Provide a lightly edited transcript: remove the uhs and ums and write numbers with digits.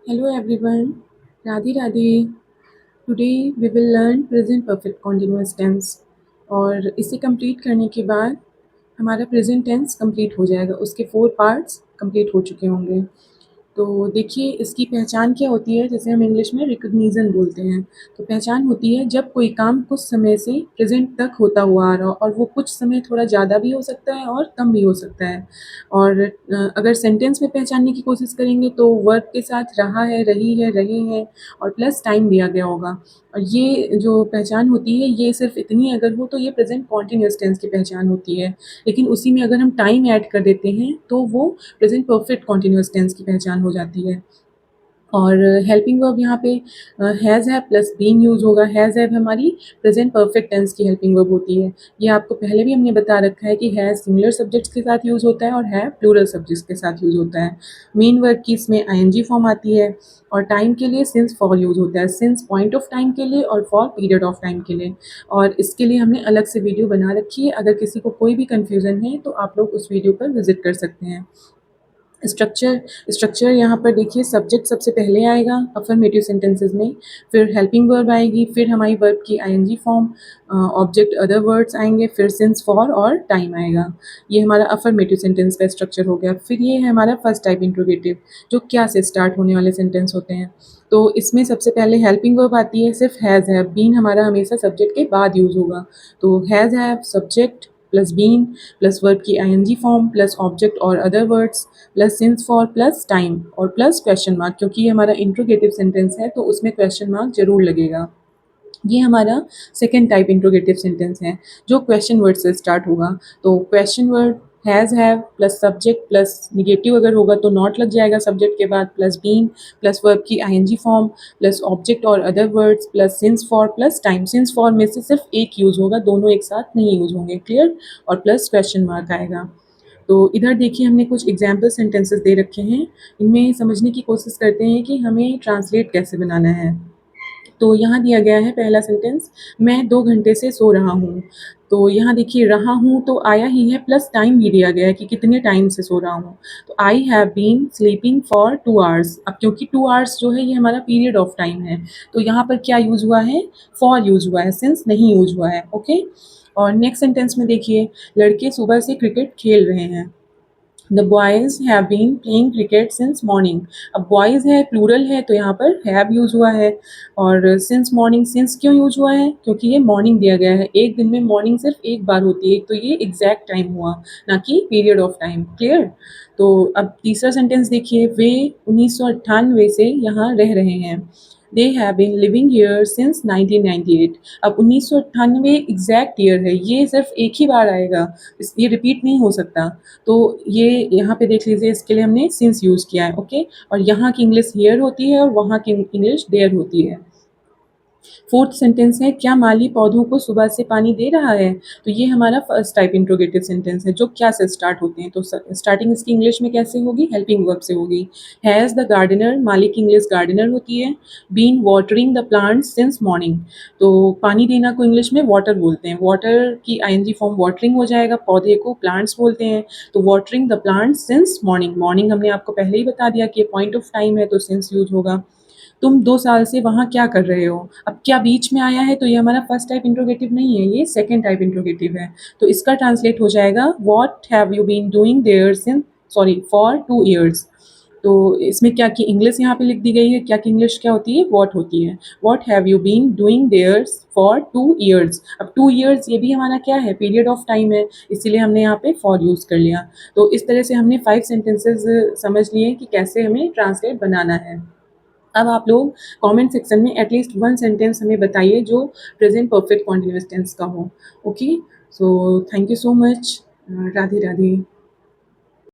Hello everyone, Radhe Radhe. Today we will learn present perfect continuous tense और इसे complete करने के बाद हमारा प्रेजेंट टेंस कंप्लीट हो जाएगा, उसके 4 पार्ट्स कंप्लीट हो चुके होंगे। तो देखिए इसकी पहचान क्या होती है, जैसे हम इंग्लिश में रिकग्निशन बोलते हैं। तो पहचान होती है जब कोई काम कुछ समय से प्रेजेंट तक होता हुआ आ रहा हो और वो कुछ समय थोड़ा ज़्यादा भी हो सकता है और कम भी हो सकता है। और अगर सेंटेंस में पहचानने की कोशिश करेंगे तो वर्ब के साथ रहा है, रही है, रहे हैं और प्लस टाइम दिया गया होगा। और ये जो पहचान होती है ये सिर्फ इतनी अगर हो तो ये प्रेजेंट कॉन्टिन्यूस टेंस की पहचान होती है। लेकिन उसी में अगर हम टाइम ऐड कर देते हैं तो वो प्रेजेंट परफेक्ट कॉन्टिन्यूस टेंस की पहचान हो जाती है। और हेल्पिंग वर्ब यहाँ पे हैज़ है प्लस बीन यूज़ होगा। हैज़ है हमारी प्रेजेंट परफेक्ट टेंस की हेल्पिंग वर्ब होती है। ये आपको पहले भी हमने बता रखा है कि हैज़ सिंगुलर सब्जेक्ट्स के साथ यूज़ होता है और है प्लूरल सब्जेक्ट्स के साथ यूज़ होता है। मेन वर्ब की इसमें आईएनजी फॉर्म आती है और टाइम के लिए सिंस फॉर यूज़ होता है। सिंस पॉइंट ऑफ टाइम के लिए और फॉर पीरियड ऑफ टाइम के लिए। और इसके लिए हमने अलग से वीडियो बना रखी है, अगर किसी को कोई भी कन्फ्यूज़न है तो आप लोग उस वीडियो पर विजिट कर सकते हैं। स्ट्रक्चर स्ट्रक्चर यहाँ पर देखिए, सब्जेक्ट सबसे पहले आएगा अफर्मेटिव सेंटेंसेस में, फिर हेल्पिंग वर्ब आएगी, फिर हमारी वर्ब की ING form, object other words आएंगे, फिर सिंस फॉर और टाइम आएगा। ये हमारा अफर्मेटिव सेंटेंस का स्ट्रक्चर हो गया। फिर ये है हमारा फर्स्ट टाइप इंट्रोगेटिव, जो क्या से स्टार्ट होने वाले सेंटेंस होते हैं। तो इसमें सबसे पहले हेल्पिंग वर्ब आती है, सिर्फ हैज़ है। बीन हमारा हमेशा सब्जेक्ट के बाद यूज़ होगा। तो हैज़ है subject plus been plus verb की आईएनजी फॉर्म प्लस ऑब्जेक्ट और other words plus since for plus time और प्लस क्वेश्चन मार्क, क्योंकि ये हमारा इंट्रोगेटिव सेंटेंस है तो उसमें क्वेश्चन मार्क जरूर लगेगा। ये हमारा सेकेंड टाइप इंट्रोगेटिव सेंटेंस है जो क्वेश्चन वर्ड से स्टार्ट होगा। तो question word has have plus subject plus negative अगर होगा तो नॉट लग जाएगा सब्जेक्ट के बाद, प्लस बीन प्लस वर्ब की आईएनजी फॉर्म प्लस ऑब्जेक्ट और other words plus since for plus time. Since for में से सिर्फ एक यूज़ होगा, दोनों एक साथ नहीं यूज़ होंगे, क्लियर। और प्लस क्वेश्चन मार्क आएगा। तो इधर देखिए हमने कुछ एग्जाम्पल सेंटेंसेस दे रखे हैं, इनमें समझने की कोशिश करते हैं कि हमें ट्रांसलेट कैसे बनाना है। तो यहाँ दिया गया है पहला सेंटेंस, मैं 2 घंटे से सो रहा हूँ। तो यहाँ देखिए रहा हूँ तो आया ही है, प्लस टाइम भी दिया गया है कि कितने टाइम से सो रहा हूँ। तो I have been sleeping for 2 hours. अब क्योंकि 2 आवर्स जो है ये हमारा पीरियड ऑफ टाइम है, तो यहाँ पर क्या यूज़ हुआ है, फॉर यूज़ हुआ है, सिंस नहीं यूज़ हुआ है। ओके। और नेक्स्ट सेंटेंस में देखिए, लड़के सुबह से क्रिकेट खेल रहे हैं। The boys have been playing cricket since morning. अब बॉयज़ है, प्लूरल है, तो यहाँ पर हैव यूज़ हुआ है। और सिंस मॉर्निंग, सिंस क्यों यूज़ हुआ है, क्योंकि ये मॉर्निंग दिया गया है। एक दिन में मॉर्निंग सिर्फ एक बार होती है, तो ये एग्जैक्ट टाइम हुआ, ना कि पीरियड ऑफ टाइम, क्लियर। तो अब तीसरा सेंटेंस देखिए, वे 1998 से यहाँ रह रहे हैं। They have been living here since 1998। अब 1998 एग्जैक्ट ईयर है, ये सिर्फ एक ही बार आएगा, ये रिपीट नहीं हो सकता। तो ये यहाँ पे देख लीजिए, इसके लिए हमने सिंस यूज़ किया है। ओके। और यहाँ की इंग्लिश हियर होती है और वहाँ की इंग्लिश देयर होती है। फोर्थ सेंटेंस है, क्या माली पौधों को सुबह से पानी दे रहा है। तो ये हमारा फर्स्ट टाइप इंट्रोगेटिव सेंटेंस है जो क्या से स्टार्ट होते हैं। तो स्टार्टिंग इसकी इंग्लिश में कैसे होगी, हेल्पिंग वर्ब से होगी। हैज़ द गार्डनर, माली की इंग्लिश गार्डनर होती है। Been watering the plants since morning. तो पानी देना को इंग्लिश में वाटर बोलते हैं, वाटर की आईएनजी फॉर्म वाटरिंग हो जाएगा, पौधे को प्लांट्स बोलते हैं। तो watering the plants since morning. Morning हमने आपको पहले ही बता दिया कि पॉइंट ऑफ टाइम है तो सिंस यूज होगा। तुम 2 साल से वहाँ क्या कर रहे हो। अब क्या बीच में आया है, तो ये हमारा फर्स्ट टाइप इंट्रोगेटिव नहीं है, ये सेकंड टाइप इंट्रोगेटिव है। तो इसका ट्रांसलेट हो जाएगा, what have you been doing there since, sorry, for 2 years. तो इसमें क्या की इंग्लिश यहाँ पे लिख दी गई है, क्या की इंग्लिश क्या होती है, व्हाट होती है। What have you been doing there for 2 years. अब 2 ईयर्स ये भी हमारा क्या है, पीरियड ऑफ टाइम है, इसीलिए हमने यहाँ पे फॉर यूज़ कर लिया। तो इस तरह से हमने 5 सेंटेंसेस समझ लिए कि कैसे हमें ट्रांसलेट बनाना है। अब आप लोग कमेंट सेक्शन में एटलीस्ट 1 सेंटेंस हमें बताइए जो प्रेजेंट परफेक्ट कॉन्टिन्यूअस टेंस का हो। Okay. So thank you so much. Radhe Radhe.